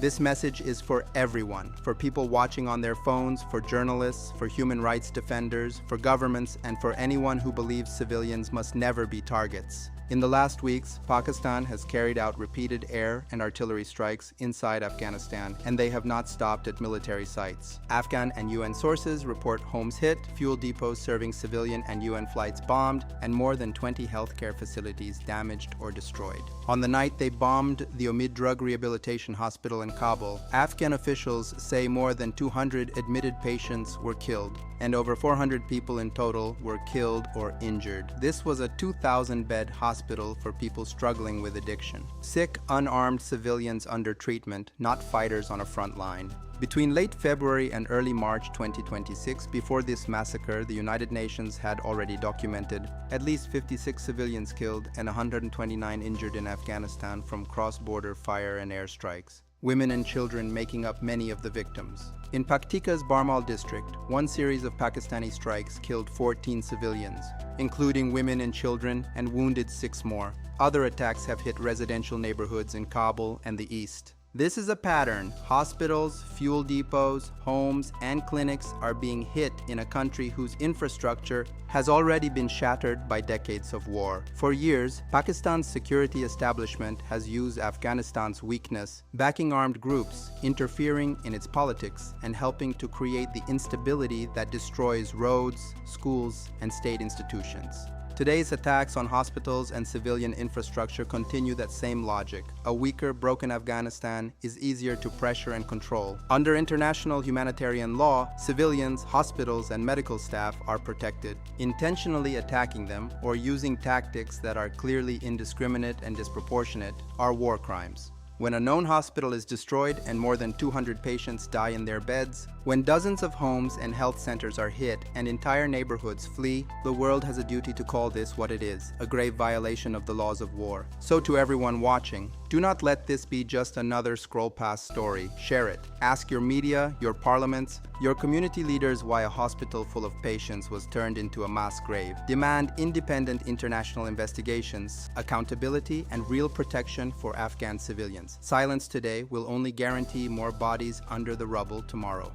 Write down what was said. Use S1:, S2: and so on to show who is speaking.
S1: This message is for everyone, for people watching on their phones, for journalists, for human rights defenders, for governments, and for anyone who believes civilians must never be targets. In the last weeks, Pakistan has carried out repeated air and artillery strikes inside Afghanistan, and they have not stopped at military sites. Afghan and UN sources report homes hit, fuel depots serving civilian and UN flights bombed, and more than 20 healthcare facilities damaged or destroyed. On the night they bombed the Omid Drug Rehabilitation Hospital in Kabul, Afghan officials say more than 200 admitted patients were killed, and over 400 people in total were killed or injured. This was a 2,000-bed hospital for people struggling with addiction. Sick, unarmed civilians under treatment, not fighters on a front line. Between late February and early March 2026, before this massacre, the United Nations had already documented at least 56 civilians killed and 129 injured in Afghanistan from cross-border fire and airstrikes, women and children making up many of the victims. In Paktika's Barmal district, one series of Pakistani strikes killed 14 civilians, including women and children, and wounded 6 more. Other attacks have hit residential neighborhoods in Kabul and the east. This is a pattern. Hospitals, fuel depots, homes, and clinics are being hit in a country whose infrastructure has already been shattered by decades of war. For years, Pakistan's security establishment has used Afghanistan's weakness, backing armed groups, interfering in its politics, and helping to create the instability that destroys roads, schools, and state institutions. Today's attacks on hospitals and civilian infrastructure continue that same logic. A weaker, broken Afghanistan is easier to pressure and control. Under international humanitarian law, civilians, hospitals, and medical staff are protected. Intentionally attacking them or using tactics that are clearly indiscriminate and disproportionate are war crimes. When a known hospital is destroyed and more than 200 patients die in their beds, when dozens of homes and health centers are hit and entire neighborhoods flee, the world has a duty to call this what it is, a grave violation of the laws of war. So to everyone watching, do not let this be just another scroll-past story. Share it. Ask your media, your parliaments, your community leaders why a hospital full of patients was turned into a mass grave. Demand independent international investigations, accountability, and real protection for Afghan civilians. Silence today will only guarantee more bodies under the rubble tomorrow.